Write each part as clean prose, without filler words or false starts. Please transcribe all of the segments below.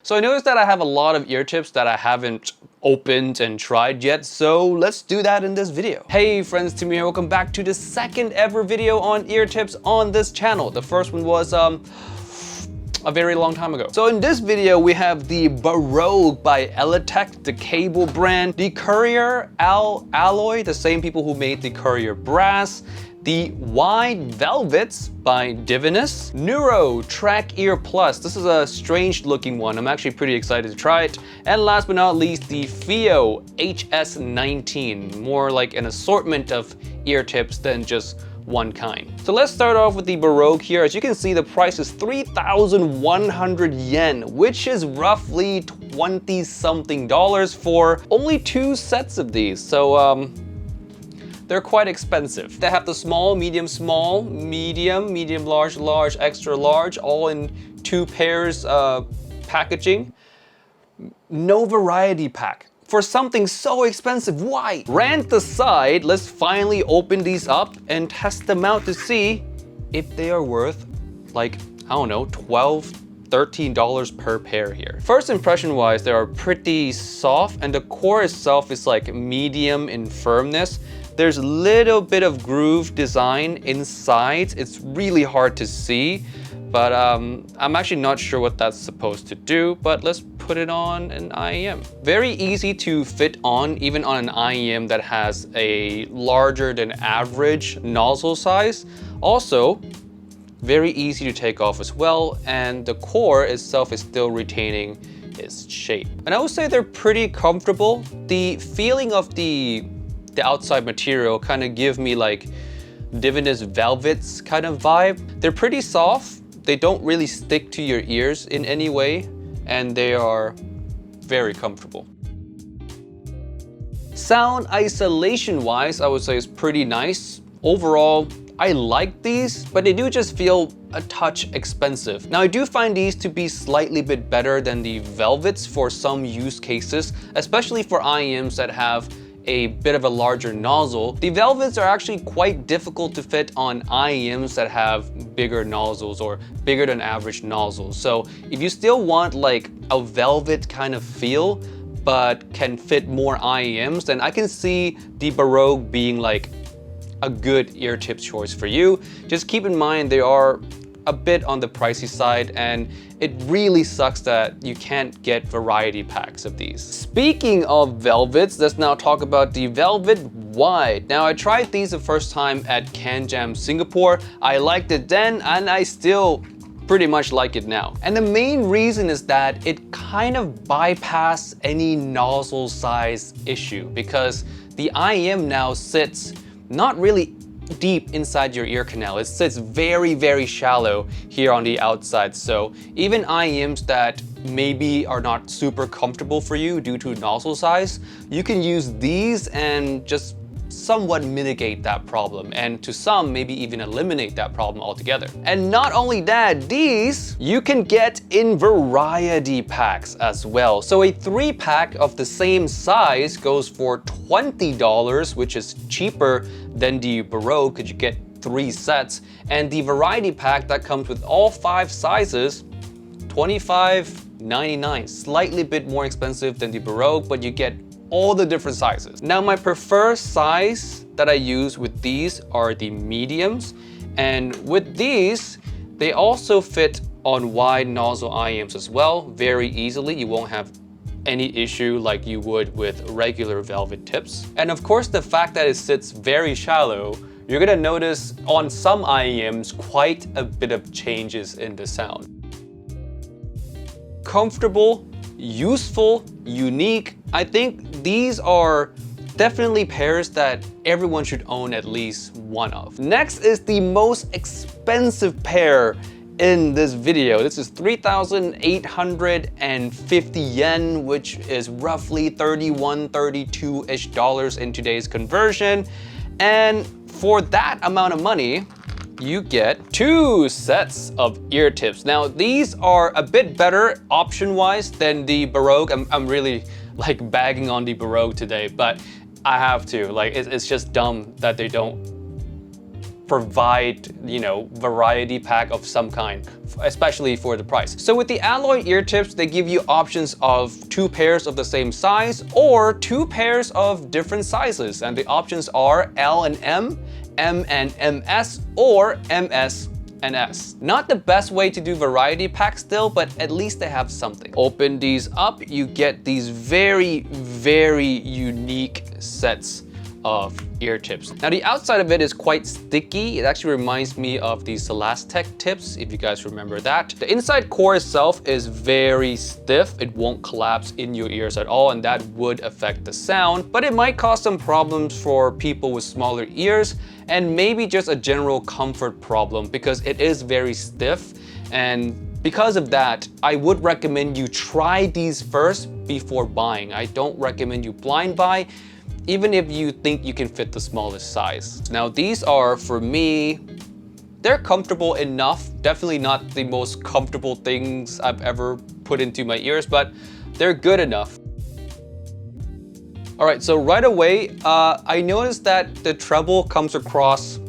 So I noticed that I have a lot of ear tips that I haven't opened and tried yet, so let's do that in this video. Hey friends, Tim here, welcome back to the second ever video on ear tips on this channel. The first one was a very long time ago. So in this video we have the Barogue by Eletech, the cable brand, the Coreir alloy, the same people who made the Coreir brass, the Wide Velvets by Divinus, Nuarl Track Ear Plus. This is a strange looking one. I'm actually pretty excited to try it. And last but not least, the FiiO HS19, more like an assortment of ear tips than just one kind. So let's start off with the Barogue here. As you can see, the price is 3,100 yen, which is roughly 20 something dollars for only 2 sets of these. So they're quite expensive. They have the small, medium, large, large, extra large, all in 2 pairs packaging. No variety pack. For something so expensive, why? Rant aside, let's finally open these up and test them out to see if they are worth, like, I don't know, $12, $13 per pair here. First impression wise, they are pretty soft and the core itself is like medium in firmness. There's a little bit of groove design inside. It's really hard to see, but I'm actually not sure what that's supposed to do, but let's put it on an IEM. Very easy to fit on, even on an IEM that has a larger than average nozzle size. Also, very easy to take off as well, and the core itself is still retaining its shape. And I would say they're pretty comfortable. The feeling of the outside material kind of give me like Divinus velvets kind of vibe. They're pretty soft. They don't really stick to your ears in any way, and they are very comfortable. Sound isolation wise, I would say is pretty nice. Overall, I like these, but they do just feel a touch expensive. Now I do find these to be slightly bit better than the velvets for some use cases, especially for IEMs that have a bit of a larger nozzle. The velvets are actually quite difficult to fit on IEMs that have bigger nozzles or bigger than average nozzles. So if you still want like a velvet kind of feel, but can fit more IEMs, then I can see the Barogue being like a good ear tip choice for you. Just keep in mind they are a bit on the pricey side, and it really sucks that you can't get variety packs of these. Speaking of velvets, let's now talk about the Velvet Wide. Now I tried these the first time at CanJam Singapore. I liked it then and I still pretty much like it now. And the main reason is that it kind of bypassed any nozzle size issue, because the IEM now sits not really deep inside your ear canal. It sits very, very shallow here on the outside. So even IEMs that maybe are not super comfortable for you due to nozzle size, you can use these and just somewhat mitigate that problem, and to some maybe even eliminate that problem altogether. And not only that, these you can get in variety packs as well. So a 3-pack of the same size goes for $20, which is cheaper than the Barogue because you get 3 sets, and the variety pack that comes with all 5 sizes, $25.99, slightly bit more expensive than the Barogue, but you get all the different sizes. Now my preferred size that I use with these are the mediums, and with these they also fit on wide nozzle IEMs as well very easily. You won't have any issue like you would with regular velvet tips. And of course the fact that it sits very shallow, you're gonna notice on some IEMs quite a bit of changes in the sound. Comfortable, useful, unique. I think these are definitely pairs that everyone should own at least one of. Next is the most expensive pair in this video. This is 3,850 yen, which is roughly 31, 32-ish dollars in today's conversion. And for that amount of money, you get 2 sets of ear tips. Now, these are a bit better option-wise than the Barogue. I'm really like bagging on the Barogue today, but I have to. Like, it's just dumb that they don't provide, you know, variety pack of some kind, especially for the price. So with the alloy ear tips, they give you options of 2 pairs of the same size or 2 pairs of different sizes. And the options are L and M, M and MS, or MS and S. Not the best way to do variety packs still, but at least they have something. Open these up, you get these very, very unique sets of ear tips. Now the outside of it is quite sticky. It actually reminds me of the Eletech tips, if you guys remember that. The inside core itself is very stiff. It won't collapse in your ears at all, and that would affect the sound, but it might cause some problems for people with smaller ears and maybe just a general comfort problem because it is very stiff. And because of that, I would recommend you try these first before buying. I don't recommend you blind buy, even if you think you can fit the smallest size. Now these are, for me, they're comfortable enough. Definitely not the most comfortable things I've ever put into my ears, but they're good enough. All right, so right away, I noticed that the treble comes across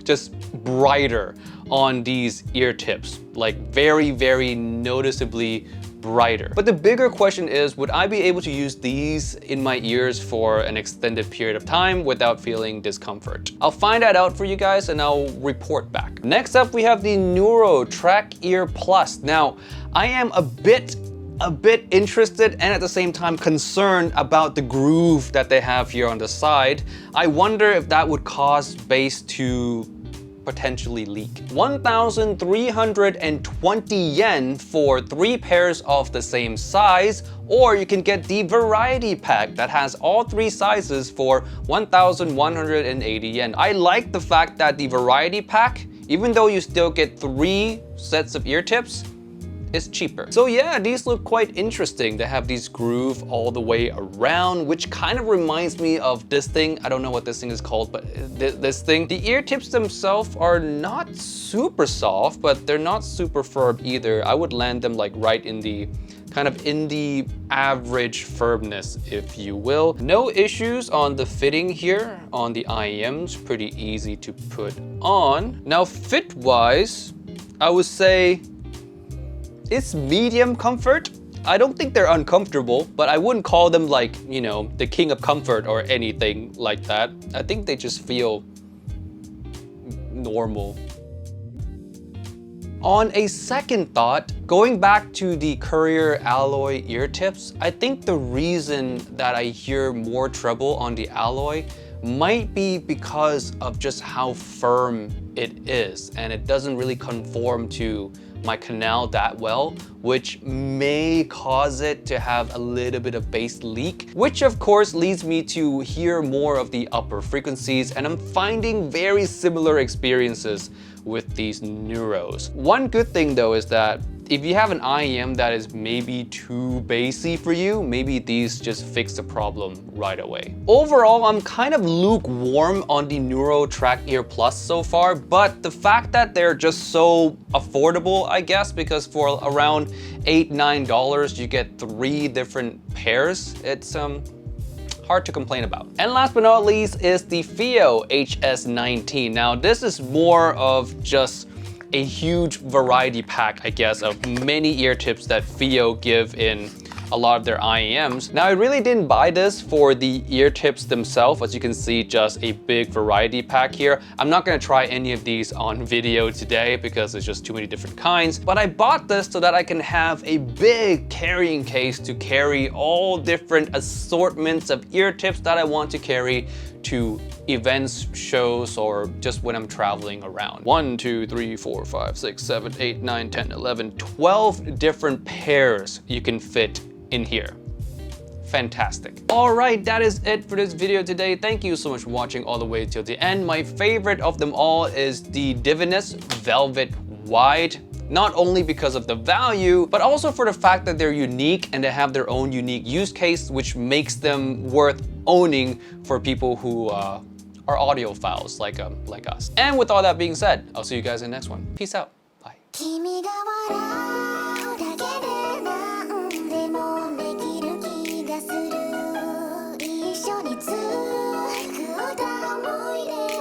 just brighter on these ear tips, like very, very noticeably brighter. But the bigger question is, would I be able to use these in my ears for an extended period of time without feeling discomfort? I'll find that out for you guys and I'll report back. Next up, we have the Nuarl Track Ear Plus. Now, I am a bit interested and at the same time concerned about the groove that they have here on the side. I wonder if that would cause bass to potentially leak. 1,320 yen for 3 pairs of the same size, or you can get the variety pack that has all 3 sizes for 1,180 yen. I like the fact that the variety pack, even though you still get 3 sets of ear tips, is cheaper. So yeah, these look quite interesting. They have these groove all the way around, which kind of reminds me of this thing. I don't know what this thing is called, but this thing. The ear tips themselves are not super soft, but they're not super firm either. I would land them like right in the kind of in the average firmness, if you will. No issues on the fitting here on the IEMs, pretty easy to put on. Now fit wise, I would say it's medium comfort. I don't think they're uncomfortable, but I wouldn't call them like, you know, the king of comfort or anything like that. I think they just feel normal. On a second thought, going back to the Coreir alloy ear tips, I think the reason that I hear more treble on the alloy might be because of just how firm it is, and it doesn't really conform to my canal that well, which may cause it to have a little bit of bass leak, which of course leads me to hear more of the upper frequencies, and I'm finding very similar experiences with these Nuarls. One good thing though is that if you have an IEM that is maybe too bassy for you, maybe these just fix the problem right away. Overall, I'm kind of lukewarm on the Nuarl Track Ear Plus so far, but the fact that they're just so affordable, I guess, because for around $8–9 you get 3 different pairs, it's hard to complain about. And last but not least is the FiiO HS19. Now this is more of just a huge variety pack, I guess, of many ear tips that FiiO give in a lot of their IEMs. Now I really didn't buy this for the ear tips themselves. As you can see, just a big variety pack here. I'm not gonna try any of these on video today because there's just too many different kinds, but I bought this so that I can have a big carrying case to carry all different assortments of ear tips that I want to carry to events, shows, or just when I'm traveling around. 1, 2, 3, 4, 5, 6, 7, 8, 9, 10, 11, 12 different pairs you can fit in here. Fantastic. All right, that is it for this video today. Thank you so much for watching all the way till the end. My favorite of them all is the Divinus Velvet Wide. Not only because of the value, but also for the fact that they're unique and they have their own unique use case, which makes them worth owning for people who are audiophiles like us. And with all that being said, I'll see you guys in the next one. Peace out. Bye.